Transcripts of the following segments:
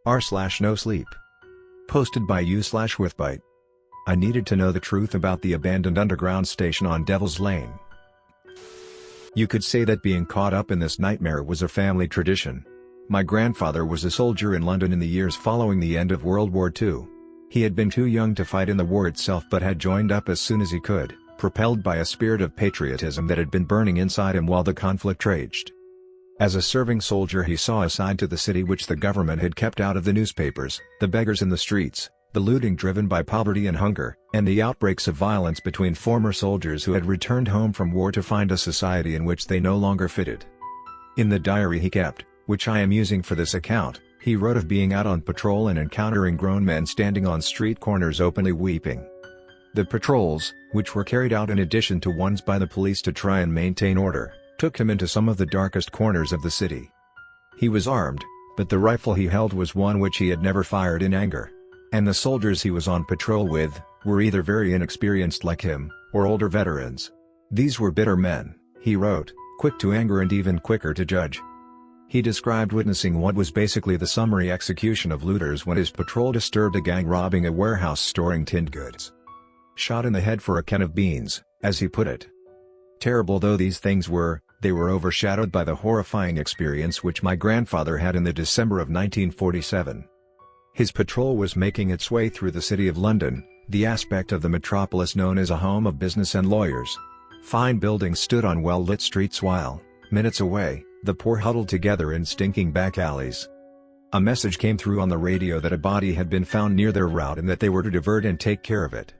r/NoSleep. Posted by u/withbite. I needed to know the truth about the abandoned underground station on Devil's Lane. You could say that being caught up in this nightmare was a family tradition. My grandfather was a soldier in London in the years following the end of World War II. He had been too young to fight in the war itself but had joined up as soon as he could, propelled by a spirit of patriotism that had been burning inside him while the conflict raged. As a serving soldier he saw a side to the city which the government had kept out of the newspapers: the beggars in the streets, the looting driven by poverty and hunger, and the outbreaks of violence between former soldiers who had returned home from war to find a society in which they no longer fitted. In the diary he kept, which I am using for this account, he wrote of being out on patrol and encountering grown men standing on street corners openly weeping. The patrols, which were carried out in addition to ones by the police to try and maintain order, took him into some of the darkest corners of the city. He was armed, but the rifle he held was one which he had never fired in anger. And the soldiers he was on patrol with, were either very inexperienced like him, or older veterans. These were bitter men, he wrote, quick to anger and even quicker to judge. He described witnessing what was basically the summary execution of looters when his patrol disturbed a gang robbing a warehouse storing tinned goods. Shot in the head for a can of beans, as he put it. Terrible though these things were, they were overshadowed by the horrifying experience which my grandfather had in the December of 1947. His patrol was making its way through the city of London, the aspect of the metropolis known as a home of business and lawyers. Fine buildings stood on well-lit streets while, minutes away, the poor huddled together in stinking back alleys. A message came through on the radio that a body had been found near their route and that they were to divert and take care of it.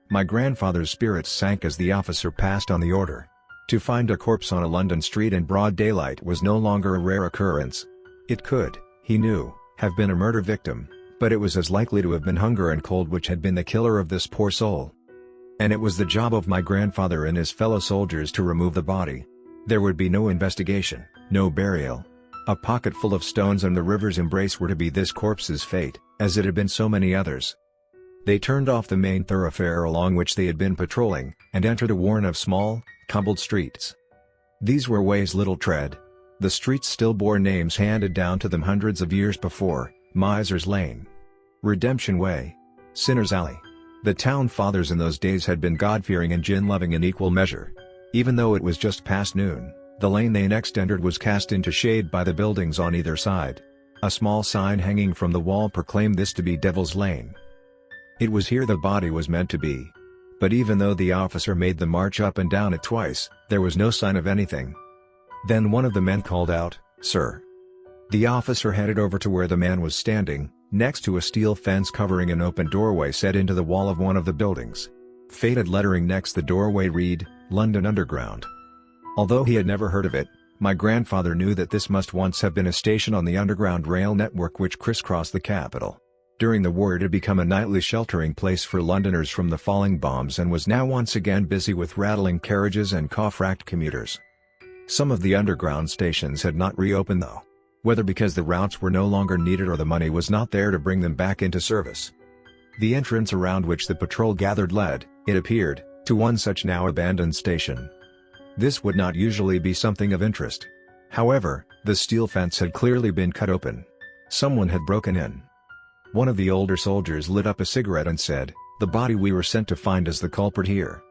My grandfather's spirits sank as the officer passed on the order. To find a corpse on a London street in broad daylight was no longer a rare occurrence. It could, he knew, have been a murder victim, but it was as likely to have been hunger and cold which had been the killer of this poor soul. And it was the job of my grandfather and his fellow soldiers to remove the body. There would be no investigation, no burial. A pocket full of stones and the river's embrace were to be this corpse's fate, as it had been so many others. They turned off the main thoroughfare along which they had been patrolling, and entered a warren of small, cobbled streets. These were ways little tread. The streets still bore names handed down to them hundreds of years before: Miser's Lane, Redemption Way, Sinner's Alley. The town fathers in those days had been God-fearing and gin-loving in equal measure. Even though it was just past noon, the lane they next entered was cast into shade by the buildings on either side. A small sign hanging from the wall proclaimed this to be Devil's Lane. It was here the body was meant to be. But even though the officer made the march up and down it twice, there was no sign of anything. Then one of the men called out, "Sir." The officer headed over to where the man was standing, next to a steel fence covering an open doorway set into the wall of one of the buildings. Faded lettering next the doorway read, "London Underground." Although he had never heard of it, my grandfather knew that this must once have been a station on the underground rail network which crisscrossed the capital. During the war it had become a nightly sheltering place for Londoners from the falling bombs and was now once again busy with rattling carriages and cough-racked commuters. Some of the underground stations had not reopened though, whether because the routes were no longer needed or the money was not there to bring them back into service. The entrance around which the patrol gathered led, it appeared, to one such now abandoned station. This would not usually be something of interest. However, the steel fence had clearly been cut open. Someone had broken in. One of the older soldiers lit up a cigarette and said, "The body we were sent to find is the culprit here."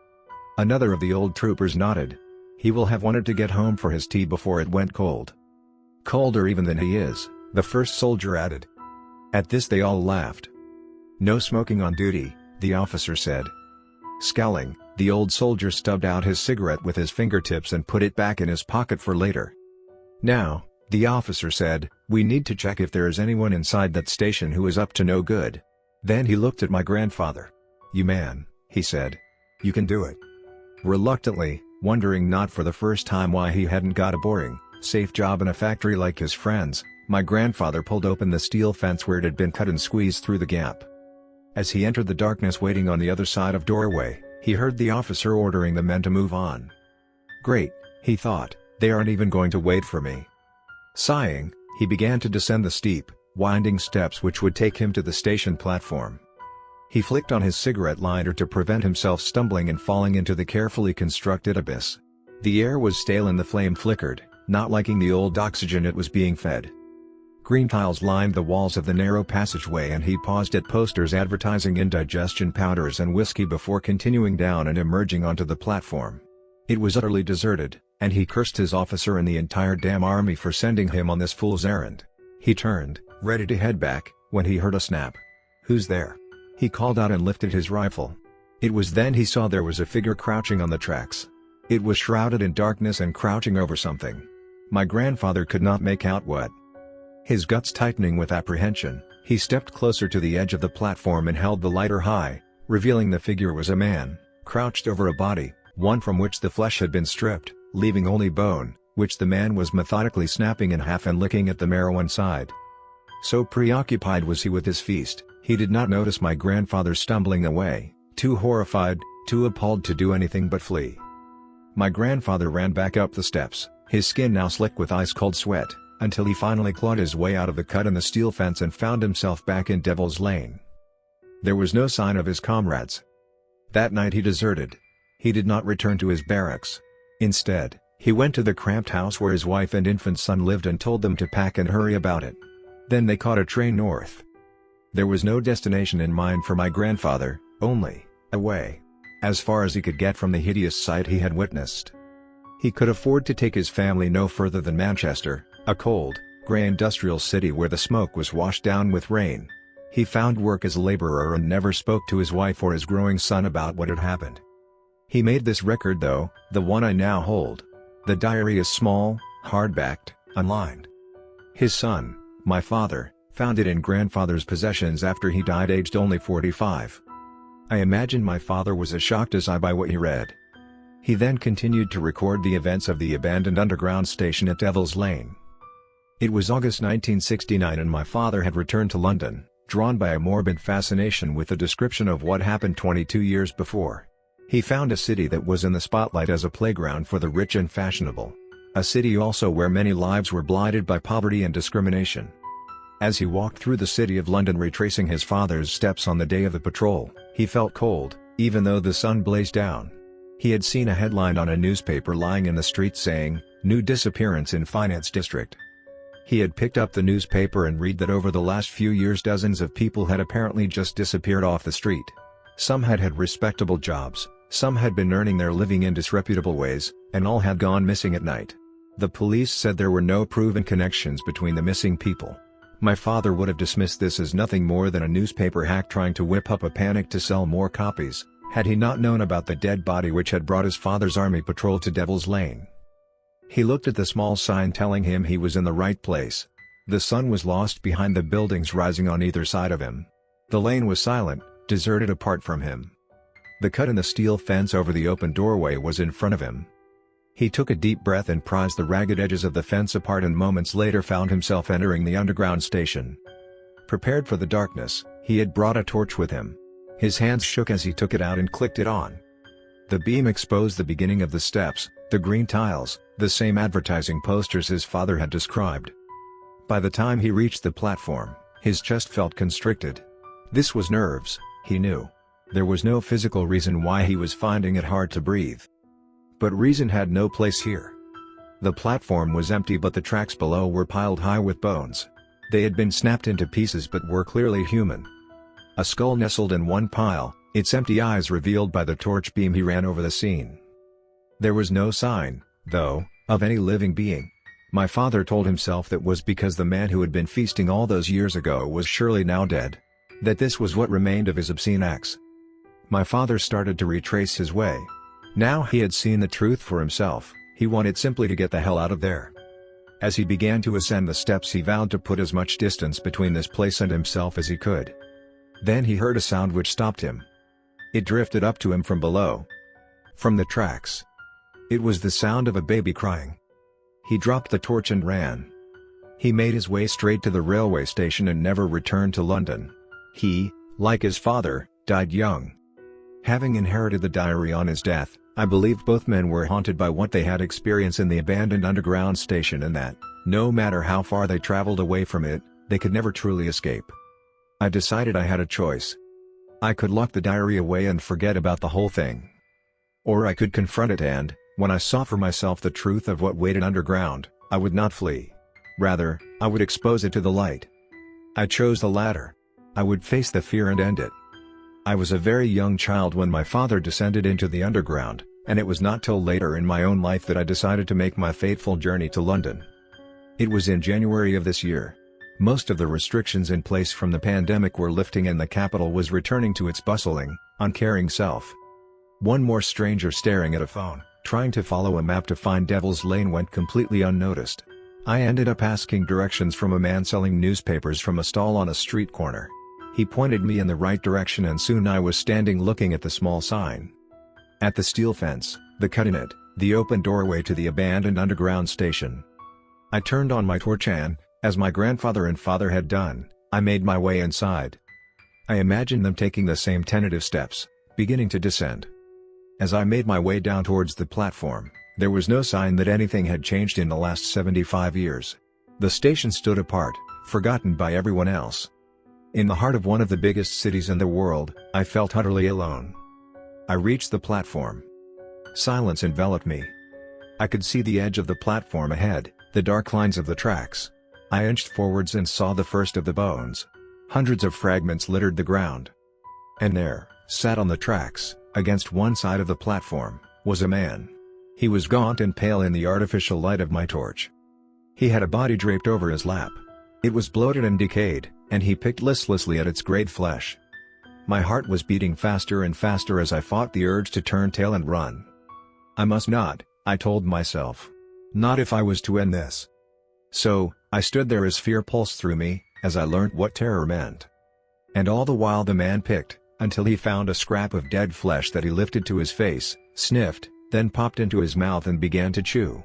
Another of the old troopers nodded. "He will have wanted to get home for his tea before it went cold." "Colder even than he is," the first soldier added. At this they all laughed. "No smoking on duty," the officer said. Scowling, the old soldier stubbed out his cigarette with his fingertips and put it back in his pocket for later. "Now," the officer said, "we need to check if there is anyone inside that station who is up to no good." Then he looked at my grandfather. "You man," he said. "You can do it." Reluctantly, wondering not for the first time why he hadn't got a boring, safe job in a factory like his friends, my grandfather pulled open the steel fence where it had been cut and squeezed through the gap. As he entered the darkness waiting on the other side of doorway, he heard the officer ordering the men to move on. "Great," he thought, "they aren't even going to wait for me." Sighing, he began to descend the steep, winding steps which would take him to the station platform. He flicked on his cigarette lighter to prevent himself stumbling and falling into the carefully constructed abyss. The air was stale and the flame flickered, not liking the old oxygen it was being fed. Green tiles lined the walls of the narrow passageway, and he paused at posters advertising indigestion powders and whiskey before continuing down and emerging onto the platform. It was utterly deserted, and he cursed his officer and the entire damn army for sending him on this fool's errand. He turned, ready to head back, when he heard a snap. "Who's there?" He called out and lifted his rifle. It was then he saw there was a figure crouching on the tracks. It was shrouded in darkness and crouching over something. My grandfather could not make out what. His guts tightening with apprehension, he stepped closer to the edge of the platform and held the lighter high, revealing the figure was a man, crouched over a body, one from which the flesh had been stripped, leaving only bone, which the man was methodically snapping in half and licking at the marrow inside. So preoccupied was he with his feast, he did not notice my grandfather stumbling away, too horrified, too appalled to do anything but flee. My grandfather ran back up the steps, his skin now slick with ice-cold sweat, until he finally clawed his way out of the cut in the steel fence and found himself back in Devil's Lane. There was no sign of his comrades. That night he deserted. He did not return to his barracks. Instead, he went to the cramped house where his wife and infant son lived and told them to pack and hurry about it. Then they caught a train north. There was no destination in mind for my grandfather, only away. As far as he could get from the hideous sight he had witnessed. He could afford to take his family no further than Manchester, a cold, grey industrial city where the smoke was washed down with rain. He found work as a laborer and never spoke to his wife or his growing son about what had happened. He made this record though, the one I now hold. The diary is small, hardbacked, unlined. His son, my father, found it in grandfather's possessions after he died aged only 45. I imagine my father was as shocked as I by what he read. He then continued to record the events of the abandoned underground station at Devil's Lane. It was August 1969 and my father had returned to London, drawn by a morbid fascination with the description of what happened 22 years before. He found a city that was in the spotlight as a playground for the rich and fashionable. A city also where many lives were blighted by poverty and discrimination. As he walked through the city of London retracing his father's steps on the day of the patrol, he felt cold, even though the sun blazed down. He had seen a headline on a newspaper lying in the street saying, "New disappearance in Finance District." He had picked up the newspaper and read that over the last few years dozens of people had apparently just disappeared off the street. Some had had respectable jobs, some had been earning their living in disreputable ways, and all had gone missing at night. The police said there were no proven connections between the missing people. My father would have dismissed this as nothing more than a newspaper hack trying to whip up a panic to sell more copies, had he not known about the dead body which had brought his father's army patrol to Devil's Lane. He looked at the small sign telling him he was in the right place. The sun was lost behind the buildings rising on either side of him. The lane was silent, deserted apart from him. The cut in the steel fence over the open doorway was in front of him. He took a deep breath and prized the ragged edges of the fence apart and moments later found himself entering the underground station. Prepared for the darkness, he had brought a torch with him. His hands shook as he took it out and clicked it on. The beam exposed the beginning of the steps, the green tiles, the same advertising posters his father had described. By the time he reached the platform, his chest felt constricted. This was nerves, he knew. There was no physical reason why he was finding it hard to breathe. But reason had no place here. The platform was empty but the tracks below were piled high with bones. They had been snapped into pieces but were clearly human. A skull nestled in one pile, its empty eyes revealed by the torch beam. He ran over the scene. There was no sign, though, of any living being. My father told himself that was because the man who had been feasting all those years ago was surely now dead. That this was what remained of his obscene acts. My father started to retrace his way. Now he had seen the truth for himself, he wanted simply to get the hell out of there. As he began to ascend the steps he vowed to put as much distance between this place and himself as he could. Then he heard a sound which stopped him. It drifted up to him from below. From the tracks. It was the sound of a baby crying. He dropped the torch and ran. He made his way straight to the railway station and never returned to London. He, like his father, died young. Having inherited the diary on his death, I believe both men were haunted by what they had experienced in the abandoned underground station and that, no matter how far they traveled away from it, they could never truly escape. I decided I had a choice. I could lock the diary away and forget about the whole thing. Or I could confront it and, when I saw for myself the truth of what waited underground, I would not flee. Rather, I would expose it to the light. I chose the latter. I would face the fear and end it. I was a very young child when my father descended into the underground, and it was not till later in my own life that I decided to make my fateful journey to London. It was in January of this year. Most of the restrictions in place from the pandemic were lifting and the capital was returning to its bustling, uncaring self. One more stranger staring at a phone, trying to follow a map to find Devil's Lane went completely unnoticed. I ended up asking directions from a man selling newspapers from a stall on a street corner. He pointed me in the right direction and soon I was standing looking at the small sign. At the steel fence, the cut in it, the open doorway to the abandoned underground station. I turned on my torch and, as my grandfather and father had done, I made my way inside. I imagined them taking the same tentative steps, beginning to descend. As I made my way down towards the platform, there was no sign that anything had changed in the last 75 years. The station stood apart, forgotten by everyone else. In the heart of one of the biggest cities in the world, I felt utterly alone. I reached the platform. Silence enveloped me. I could see the edge of the platform ahead, the dark lines of the tracks. I inched forwards and saw the first of the bones. Hundreds of fragments littered the ground. And there, sat on the tracks, against one side of the platform, was a man. He was gaunt and pale in the artificial light of my torch. He had a body draped over his lap. It was bloated and decayed, and he picked listlessly at its grayed flesh. My heart was beating faster and faster as I fought the urge to turn tail and run. I must not, I told myself. Not if I was to end this. So, I stood there as fear pulsed through me, as I learnt what terror meant. And all the while the man picked, until he found a scrap of dead flesh that he lifted to his face, sniffed, then popped into his mouth and began to chew.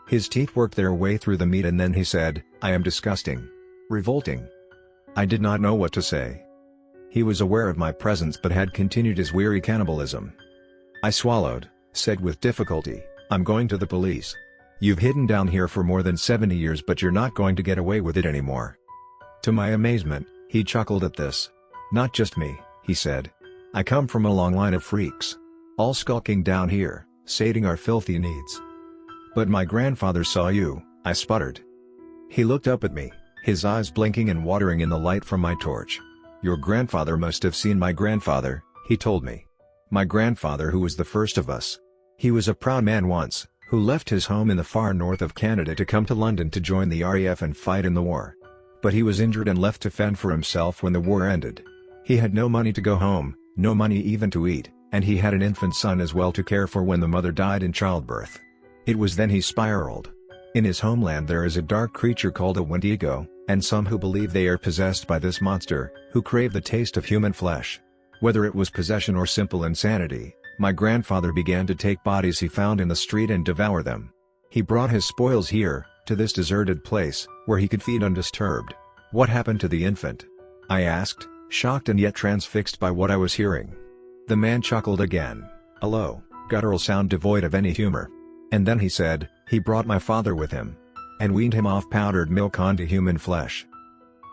His teeth worked their way through the meat and then he said, "I am disgusting. Revolting." I did not know what to say. He was aware of my presence but had continued his weary cannibalism. I swallowed, said with difficulty, "I'm going to the police. You've hidden down here for more than 70 years but you're not going to get away with it anymore." To my amazement, he chuckled at this. "Not just me," he said. "I come from a long line of freaks. All skulking down here, sating our filthy needs." "But my grandfather saw you," I sputtered. He looked up at me, his eyes blinking and watering in the light from my torch. "Your grandfather must have seen my grandfather," he told me. "My grandfather who was the first of us. He was a proud man once, who left his home in the far north of Canada to come to London to join the RAF and fight in the war. But he was injured and left to fend for himself when the war ended. He had no money to go home, no money even to eat, and he had an infant son as well to care for when the mother died in childbirth. It was then he spiraled. In his homeland there is a dark creature called a Wendigo, and some who believe they are possessed by this monster, who crave the taste of human flesh. Whether it was possession or simple insanity, my grandfather began to take bodies he found in the street and devour them. He brought his spoils here, to this deserted place, where he could feed undisturbed." "What happened to the infant?" I asked, shocked and yet transfixed by what I was hearing. The man chuckled again, a low, guttural sound devoid of any humor. And then he said, "He brought my father with him, and weaned him off powdered milk onto human flesh."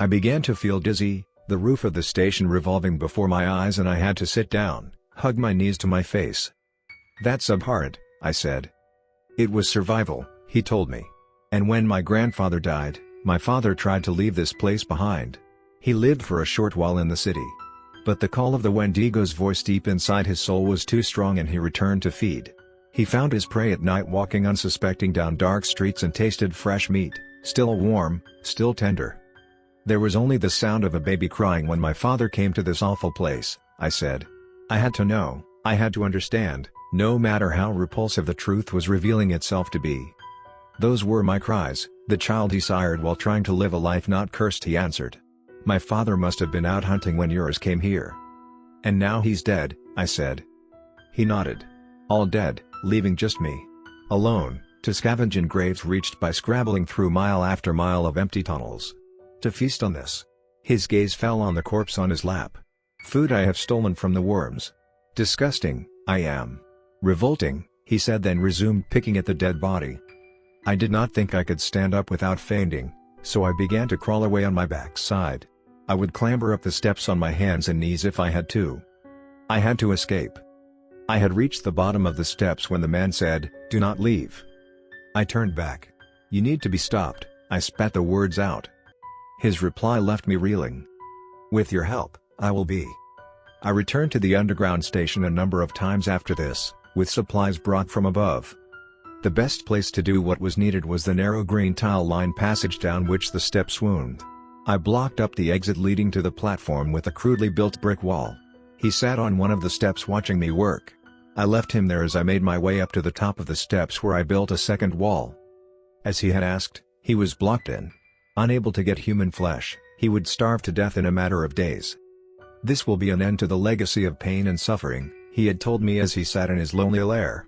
I began to feel dizzy, the roof of the station revolving before my eyes and I had to sit down, hug my knees to my face. "That's abhorrent," I said. "It was survival," he told me. "And when my grandfather died, my father tried to leave this place behind. He lived for a short while in the city. But the call of the Wendigo's voice deep inside his soul was too strong and he returned to feed. He found his prey at night walking unsuspecting down dark streets and tasted fresh meat, still warm, still tender. There was only the sound of a baby crying when my father came to this awful place," I said. I had to know, I had to understand, no matter how repulsive the truth was revealing itself to be. "Those were my cries, the child he sired while trying to live a life not cursed," he answered. "My father must have been out hunting when yours came here." "And now he's dead," I said. He nodded. "All dead, leaving just me. Alone, to scavenge in graves reached by scrabbling through mile after mile of empty tunnels. To feast on this." His gaze fell on the corpse on his lap. "Food I have stolen from the worms. Disgusting, I am. Revolting," he said, then resumed picking at the dead body. I did not think I could stand up without fainting, so I began to crawl away on my backside. I would clamber up the steps on my hands and knees if I had to. I had to escape. I had reached the bottom of the steps when the man said, "Do not leave." I turned back. "You need to be stopped," I spat the words out. His reply left me reeling. "With your help, I will be." I returned to the underground station a number of times after this, with supplies brought from above. The best place to do what was needed was the narrow green tile-lined passage down which the steps wound. I blocked up the exit leading to the platform with a crudely built brick wall. He sat on one of the steps watching me work. I left him there as I made my way up to the top of the steps where I built a second wall. As he had asked, he was blocked in. Unable to get human flesh, he would starve to death in a matter of days. "This will be an end to the legacy of pain and suffering," he had told me as he sat in his lonely lair.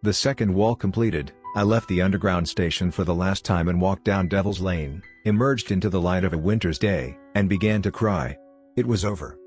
The second wall completed, I left the underground station for the last time and walked down Devil's Lane, emerged into the light of a winter's day, and began to cry. It was over.